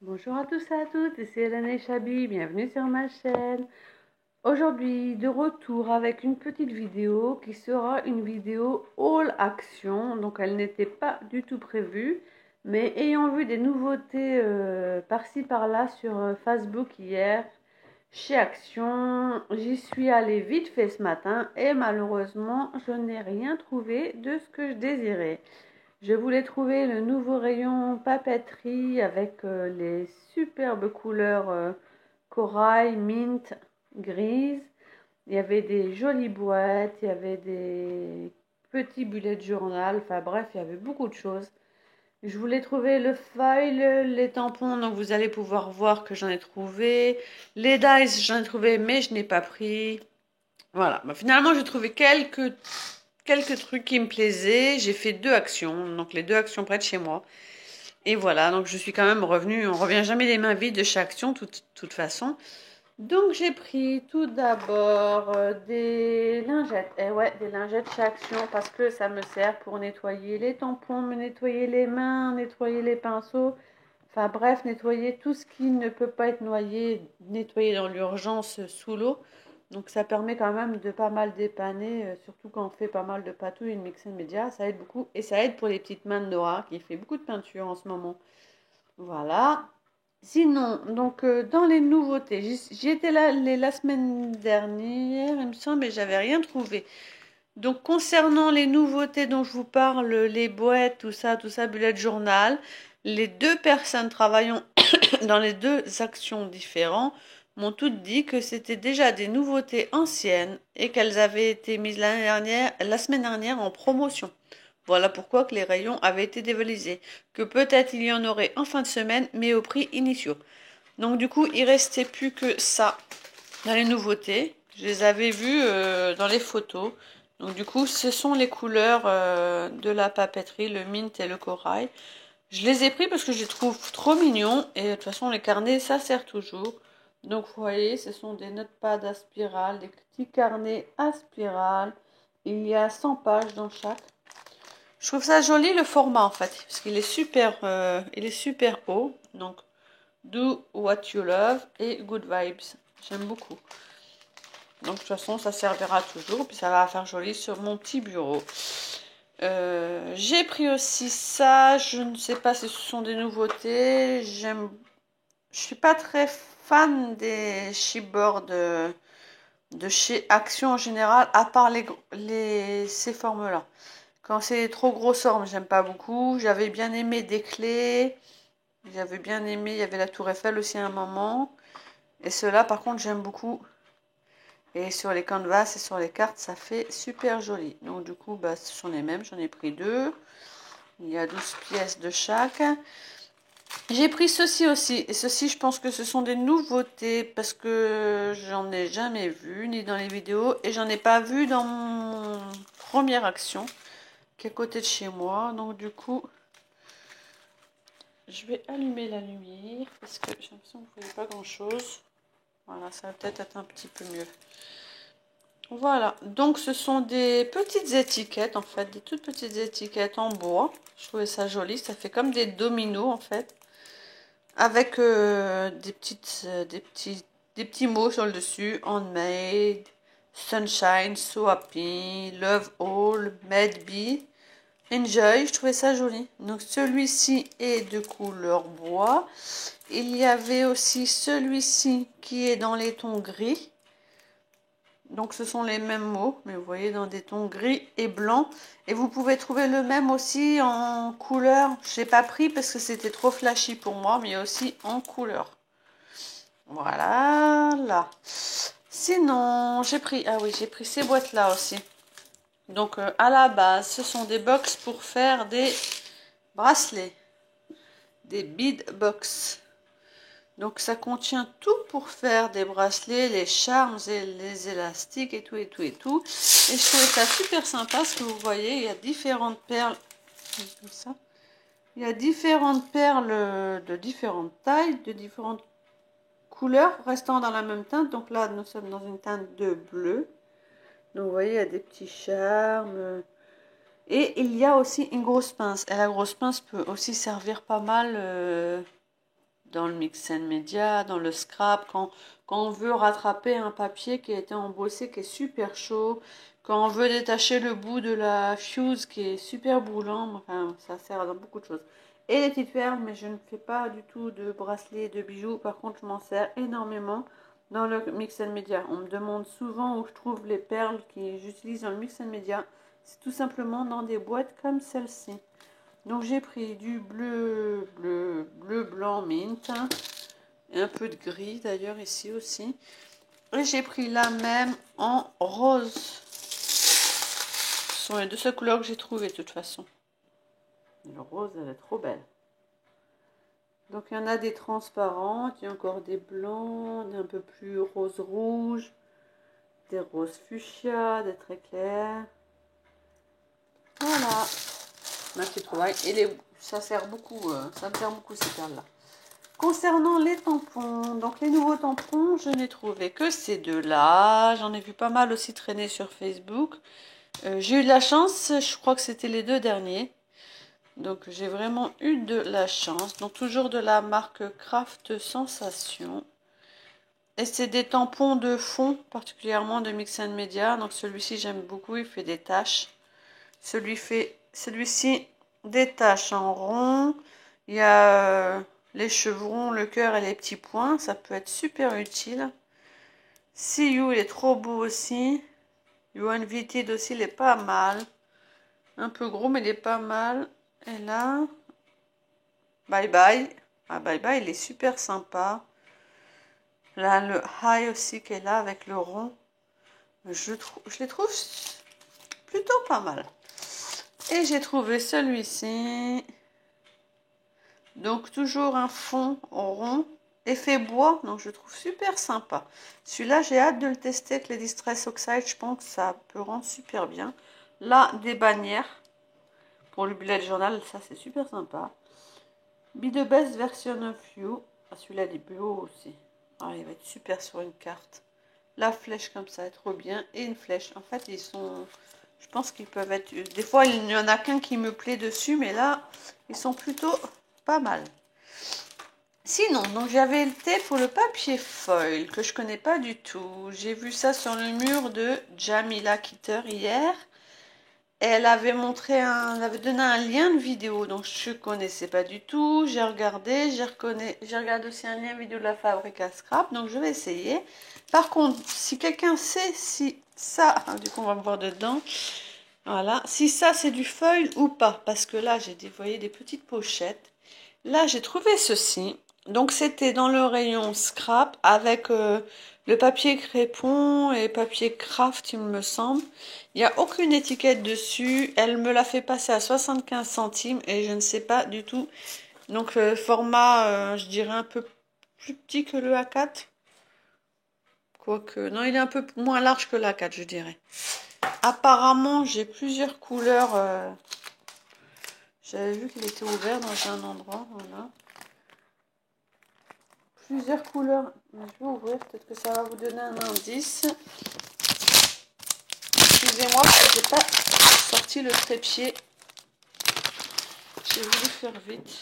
Bonjour à tous et à toutes, c'est Hélène et Chabi, bienvenue sur ma chaîne. Aujourd'hui, de retour avec une petite vidéo qui sera une vidéo haul action. Donc elle n'était pas du tout prévue, mais ayant vu des nouveautés par-ci par-là sur Facebook hier, chez Action, j'y suis allée vite fait ce matin et malheureusement, je n'ai rien trouvé de ce que je désirais. Je voulais trouver le nouveau rayon papeterie avec les superbes couleurs corail, mint, grise. Il y avait des jolies boîtes, il y avait des petits bullet journal, enfin bref, il y avait beaucoup de choses. Je voulais trouver le foil, les tampons, donc vous allez pouvoir voir que j'en ai trouvé. Les dice, j'en ai trouvé, mais je n'ai pas pris. Voilà, bah, finalement j'ai trouvé quelques trucs qui me plaisaient. J'ai fait 2 actions, donc les 2 actions près de chez moi. Et voilà, donc je suis quand même revenue. On revient jamais les mains vides de chaque action, toute façon. Donc j'ai pris tout d'abord des lingettes. Et ouais, des lingettes chez Action parce que ça me sert pour nettoyer les tampons, me nettoyer les mains, nettoyer les pinceaux. Enfin bref, nettoyer tout ce qui ne peut pas être noyé, nettoyer dans l'urgence sous l'eau. Donc ça permet quand même de pas mal dépanner, surtout quand on fait pas mal de patouilles, une mix and media, ça aide beaucoup. Et ça aide pour les petites mains de Nora qui fait beaucoup de peinture en ce moment. Voilà. Sinon, donc dans les nouveautés, j'y étais là la semaine dernière, il me semble, et j'avais rien trouvé. Donc concernant les nouveautés dont je vous parle, les boîtes, tout ça, bullet journal, les 2 personnes travaillant dans les 2 actions différentes m'ont toutes dit que c'était déjà des nouveautés anciennes et qu'elles avaient été mises la semaine dernière en promotion. Voilà pourquoi que les rayons avaient été dévalisés, que peut-être il y en aurait en fin de semaine, mais au prix initiaux. Donc du coup, il restait plus que ça dans les nouveautés. Je les avais vues dans les photos. Donc du coup, ce sont les couleurs de la papeterie, le mint et le corail. Je les ai pris parce que je les trouve trop mignons et de toute façon les carnets ça sert toujours. Donc vous voyez, ce sont des notepads à spirale, des petits carnets à spirale. Il y a 100 pages dans chaque. Je trouve ça joli le format en fait, parce qu'il est super haut. Donc Do What You Love et Good Vibes. J'aime beaucoup. Donc de toute façon ça servira toujours, puis ça va faire joli sur mon petit bureau. J'ai pris aussi ça, je ne sais pas si ce sont des nouveautés. Je suis pas très fan des chipboards de chez Action en général, à part ces formes-là. Quand c'est trop grosses formes, j'aime pas beaucoup. J'avais bien aimé des clés. J'avais bien aimé, il y avait la Tour Eiffel aussi à un moment. Et ceux-là, par contre, j'aime beaucoup. Et sur les canvas et sur les cartes, ça fait super joli. Donc du coup, bah, ce sont les mêmes. J'en ai pris 2. Il y a 12 pièces de chaque. J'ai pris ceci aussi. Et ceci, je pense que ce sont des nouveautés parce que j'en ai jamais vu, ni dans les vidéos. Et j'en ai pas vu dans mon première action, qui est à côté de chez moi. Donc du coup, je vais allumer la lumière parce que j'ai l'impression que vous ne voyez pas grand-chose. Voilà, ça va peut-être être un petit peu mieux. Voilà, donc ce sont des petites étiquettes en fait, des toutes petites étiquettes en bois. Je trouvais ça joli, ça fait comme des dominos en fait, avec des petits mots sur le dessus, handmade, sunshine, so happy, love all, made be, enjoy. Je trouvais ça joli. Donc celui-ci est de couleur bois. Il y avait aussi celui-ci qui est dans les tons gris. Donc ce sont les mêmes mots, mais vous voyez dans des tons gris et blancs. Et vous pouvez trouver le même aussi en couleur. Je n'ai pas pris parce que c'était trop flashy pour moi, mais il y a aussi en couleur. Voilà, là. Sinon, j'ai pris ces boîtes-là aussi. Donc à la base, ce sont des box pour faire des bracelets. Des bead box. Donc ça contient tout pour faire des bracelets, les charmes et les élastiques et tout et tout et tout. Et je trouvais ça super sympa parce que vous voyez, il y a différentes perles. Comme ça. Il y a différentes perles de différentes tailles, de différentes couleurs, restant dans la même teinte. Donc là, nous sommes dans une teinte de bleu. Donc vous voyez, il y a des petits charmes. Et il y a aussi une grosse pince. Et la grosse pince peut aussi servir pas mal dans le Mix Media, dans le scrap, quand on veut rattraper un papier qui a été embossé, qui est super chaud, quand on veut détacher le bout de la fuse qui est super brûlant, enfin ça sert dans beaucoup de choses. Et les petites perles, mais je ne fais pas du tout de bracelets, de bijoux, par contre je m'en sers énormément dans le Mix Media. On me demande souvent où je trouve les perles que j'utilise dans le Mix Media. C'est tout simplement dans des boîtes comme celle-ci. Donc j'ai pris du bleu, blanc, mint, et un peu de gris d'ailleurs ici aussi. Et j'ai pris la même en rose. Ce sont les deux seules couleurs que j'ai trouvées de toute façon. Le rose, elle est trop belle. Donc il y en a des transparentes, il y a encore des blancs, des un peu plus rose-rouge, des roses fuchsia, des très clairs. Voilà, ma petite trouvaille. Et ça sert beaucoup, ça me sert beaucoup ces perles-là. Concernant les tampons, donc les nouveaux tampons, je n'ai trouvé que ces deux-là. J'en ai vu pas mal aussi traîner sur Facebook. J'ai eu de la chance, je crois que c'était les deux derniers. Donc j'ai vraiment eu de la chance. Donc toujours de la marque Craft Sensation. Et c'est des tampons de fond, particulièrement de Mix Media. Donc celui-ci j'aime beaucoup, il fait des taches. Celui-ci des taches en rond. Il y a les chevrons, le cœur et les petits points. Ça peut être super utile. See You, il est trop beau aussi. You Invited aussi, il est pas mal. Un peu gros, mais il est pas mal. Et là, Bye Bye. Ah, Bye Bye, il est super sympa. Là, le High aussi qui est là avec le rond. Je les trouve plutôt pas mal. Et j'ai trouvé celui-ci. Donc toujours un fond rond, effet bois, donc je trouve super sympa. Celui-là, j'ai hâte de le tester avec les Distress Oxide, je pense que ça peut rendre super bien. Là, des bannières pour le bullet journal, ça c'est super sympa. Be the best version of you. Ah, celui-là, il est beau aussi. Ah, il va être super sur une carte. La flèche comme ça est trop bien. Et une flèche. En fait, ils sont... Je pense qu'ils peuvent être... Des fois, il n'y en a qu'un qui me plaît dessus, mais là, ils sont plutôt pas mal. Sinon, donc j'avais été pour le papier foil que je connais pas du tout. J'ai vu ça sur le mur de Jamila Kitter hier. Elle avait elle avait donné un lien de vidéo, donc je connaissais pas du tout. J'ai regardé, j'ai regardé aussi un lien vidéo de la fabrique à scrap, donc je vais essayer. Par contre, si quelqu'un sait si ça, du coup on va me voir dedans, voilà, si ça c'est du foil ou pas, parce que là j'ai voyez, des petites pochettes. Là j'ai trouvé ceci, donc c'était dans le rayon scrap avec le papier crépon et papier craft, il me semble. Il n'y a aucune étiquette dessus. Elle me l'a fait passer à 75 centimes et je ne sais pas du tout. Donc format, je dirais un peu plus petit que le A4. Quoique, non, il est un peu moins large que l'A4, je dirais. Apparemment, j'ai plusieurs couleurs. J'avais vu qu'il était ouvert dans un endroit, voilà. Plusieurs couleurs. Je vais ouvrir, peut-être que ça va vous donner un indice. Excusez-moi parce que j'ai pas sorti le trépied. J'ai voulu faire vite.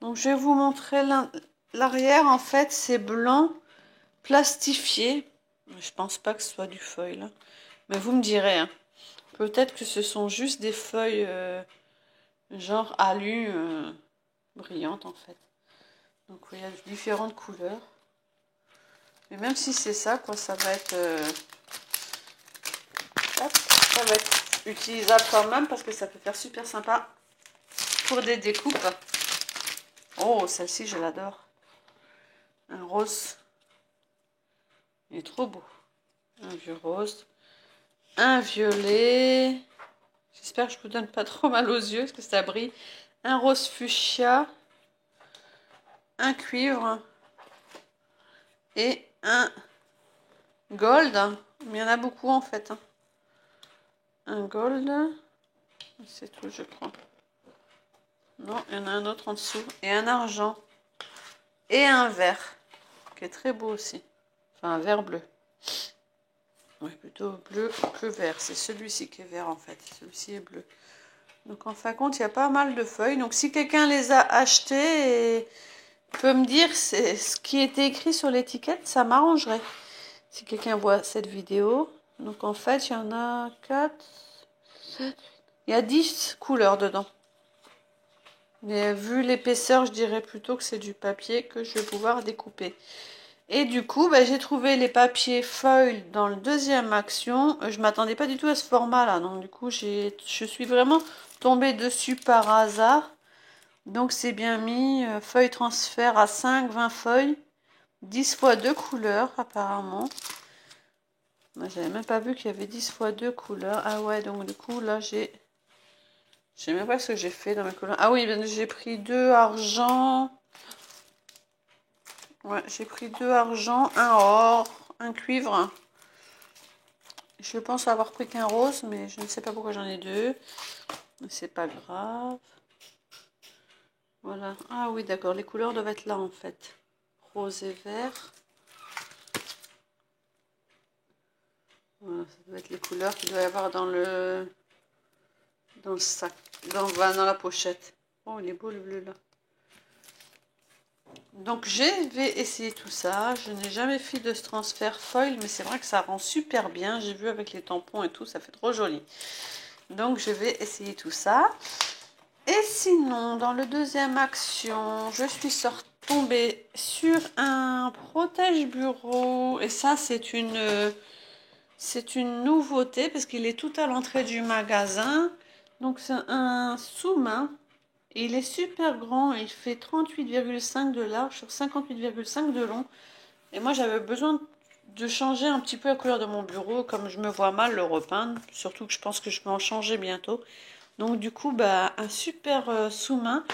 Donc je vais vous montrer l'arrière. En fait, c'est blanc plastifié. Je pense pas que ce soit du foil. Hein. Mais vous me direz. Hein. Peut-être que ce sont juste des feuilles genre alu brillantes en fait. Donc il y a différentes couleurs. Mais même si c'est ça, quoi, ça va être utilisable quand même parce que ça peut faire super sympa pour des découpes. Oh, celle-ci, je l'adore. Un rose. Il est trop beau. Un vieux rose. Un violet. J'espère que je ne vous donne pas trop mal aux yeux parce que ça brille. Un rose fuchsia. Un cuivre. Et un gold. Mais il y en a beaucoup en fait. Un gold. C'est tout, je crois. Non, il y en a un autre en dessous. Et un argent. Et un vert. Qui est très beau aussi. Enfin, un vert bleu. Oui, plutôt bleu que vert. C'est celui-ci qui est vert en fait. Celui-ci est bleu. Donc en fin de compte, il y a pas mal de feuilles. Donc si quelqu'un les a achetées, peux me dire ce qui était écrit sur l'étiquette, ça m'arrangerait. Si quelqu'un voit cette vidéo. Donc en fait, il y en a 4, 7, il y a 10 couleurs dedans. Mais vu l'épaisseur, je dirais plutôt que c'est du papier que je vais pouvoir découper. Et du coup, bah, j'ai trouvé les papiers foil dans le deuxième action. Je m'attendais pas du tout à ce format-là. Donc du coup, je suis vraiment tombée dessus par hasard. Donc c'est bien mis. Feuille transfert à 5, 20 feuilles. 10 fois 2 couleurs apparemment. Moi, j'avais même pas vu qu'il y avait 10 fois 2 couleurs. Ah ouais, donc du coup, là, je sais même pas ce que j'ai fait dans mes couleurs. Ah oui, j'ai pris 2 argent. Ouais, j'ai pris 2 argent, un or, un cuivre. Je pense avoir pris qu'un rose, mais je ne sais pas pourquoi j'en ai 2. C'est pas grave. Voilà. Ah oui, d'accord. Les couleurs doivent être là, en fait. Rose et vert. Voilà, ça doit être les couleurs qu'il doit y avoir dans le sac. Dans la pochette. Oh, il est beau le bleu, là. Donc, je vais essayer tout ça. Je n'ai jamais fait de ce transfert foil, mais c'est vrai que ça rend super bien. J'ai vu avec les tampons et tout, ça fait trop joli. Donc, je vais essayer tout ça. Et sinon, dans le deuxième action, je suis tombée sur un protège-bureau. Et ça, c'est une nouveauté parce qu'il est tout à l'entrée du magasin. Donc, c'est un sous-main. Il est super grand. Il fait 38,5 de large sur 58,5 de long. Et moi, j'avais besoin de changer un petit peu la couleur de mon bureau. Comme je me vois mal le repeindre. Surtout que je pense que je peux en changer bientôt. Donc du coup, bah, un super sous-main.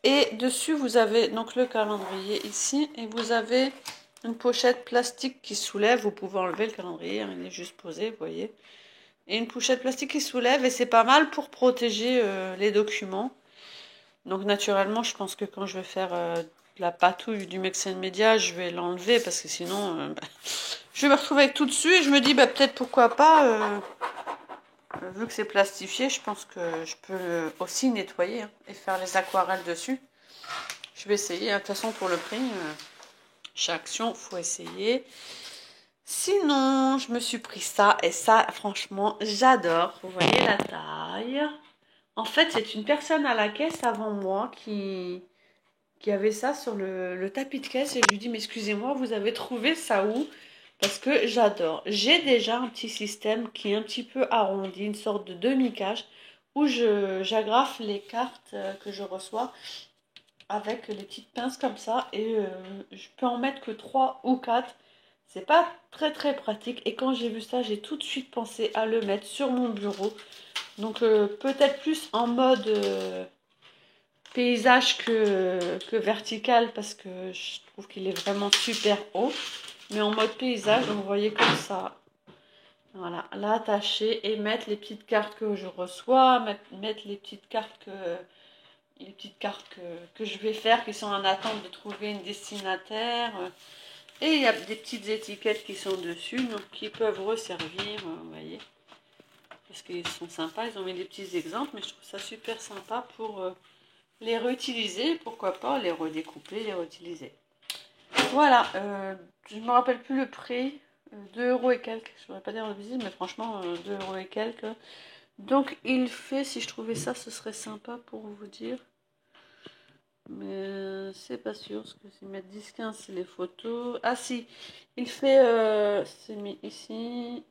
Et dessus, vous avez donc le calendrier ici. Et vous avez une pochette plastique qui soulève. Vous pouvez enlever le calendrier, hein, il est juste posé, vous voyez. Et une pochette plastique qui soulève. Et c'est pas mal pour protéger les documents. Donc naturellement, je pense que quand je vais faire la patouille du Mexen Media, je vais l'enlever. Parce que sinon, bah, je vais me retrouver avec tout dessus. Et je me dis, bah, peut-être pourquoi pas... vu que c'est plastifié, je pense que je peux aussi nettoyer hein, et faire les aquarelles dessus. Je vais essayer. De toute façon, pour le prix, chaque action, il faut essayer. Sinon, je me suis pris ça. Et ça, franchement, j'adore. Vous voyez la taille. En fait, c'est une personne à la caisse avant moi qui avait ça sur le tapis de caisse. Et je lui dis, mais excusez-moi, vous avez trouvé ça où? Parce que j'adore. J'ai déjà un petit système qui est un petit peu arrondi, une sorte de demi-cache, où j'agrafe les cartes que je reçois avec les petites pinces comme ça. Et je peux en mettre que 3 ou 4. C'est pas très très pratique. Et quand j'ai vu ça, j'ai tout de suite pensé à le mettre sur mon bureau. Donc peut-être plus en mode paysage que vertical parce que je trouve qu'il est vraiment super haut. Mais en mode paysage, donc vous voyez comme ça. Voilà, l'attacher et mettre les petites cartes que je reçois, mettre les petites cartes que je vais faire qui sont en attente de trouver une destinataire. Et il y a des petites étiquettes qui sont dessus, donc qui peuvent resservir, vous voyez. Parce qu'ils sont sympas, ils ont mis des petits exemples, mais je trouve ça super sympa pour les réutiliser, pourquoi pas les redécouper, les réutiliser. Voilà, je ne me rappelle plus le prix, 2 € et quelques, je ne voudrais pas dire de visite, mais franchement 2 € et quelques. Donc il fait, si je trouvais ça, ce serait sympa pour vous dire. Mais c'est pas sûr, parce que s'ils mettent 10-15 c'est les photos. Ah si, il fait, c'est mis ici.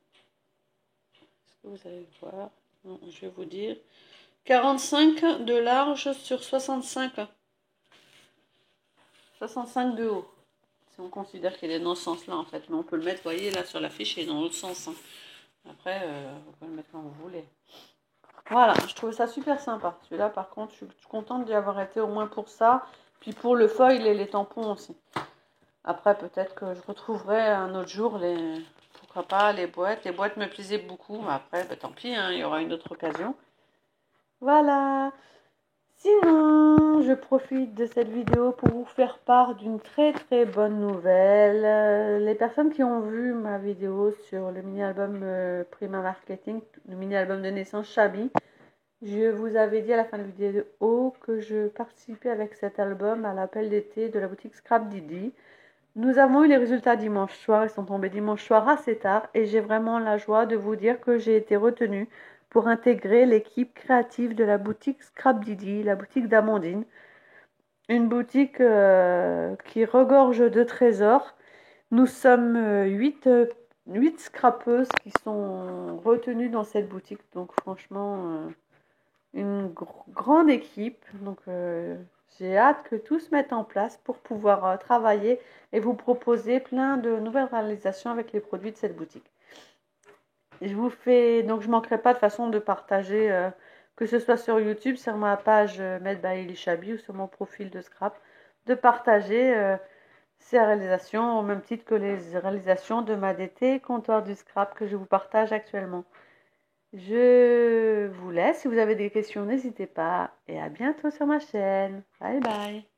Est-ce que vous allez le voir? Non, je vais vous dire. 45 de large sur 65. 65 de haut. Si on considère qu'il est dans ce sens-là, en fait. Mais on peut le mettre, vous voyez, là, sur la fiche, il est dans l'autre sens. Hein. Après, vous pouvez le mettre quand vous voulez. Voilà, je trouvais ça super sympa. Celui-là, par contre, je suis contente d'y avoir été au moins pour ça. Puis pour le foil et les tampons aussi. Après, peut-être que je retrouverai un autre jour pourquoi pas, les boîtes. Les boîtes me plaisaient beaucoup. Mais après, bah, tant pis, hein, il y aura une autre occasion. Voilà. Sinon, je profite de cette vidéo pour vous faire part d'une très très bonne nouvelle. Les personnes qui ont vu ma vidéo sur le mini-album Prima Marketing, le mini-album de naissance Chabi, Je vous avais dit à la fin de la vidéo que je participais avec cet album à l'appel d'été de la boutique Scrap Didi. Nous avons eu les résultats dimanche soir, ils sont tombés dimanche soir assez tard et j'ai vraiment la joie de vous dire que j'ai été retenue pour intégrer l'équipe créative de la boutique Scrap Didi, la boutique d'Amandine. Une boutique qui regorge de trésors. Nous sommes 8 scrapeuses qui sont retenues dans cette boutique, donc franchement une grande équipe. Donc j'ai hâte que tout se mette en place pour pouvoir travailler et vous proposer plein de nouvelles réalisations avec les produits de cette boutique. Je vous fais donc je manquerai pas de façon de partager que ce soit sur YouTube, sur ma page Made by Elishabi ou sur mon profil de scrap, de partager ces réalisations au même titre que les réalisations de ma DT comptoir du scrap que je vous partage actuellement. Je vous laisse. Si vous avez des questions, n'hésitez pas. Et à bientôt sur ma chaîne. Bye bye.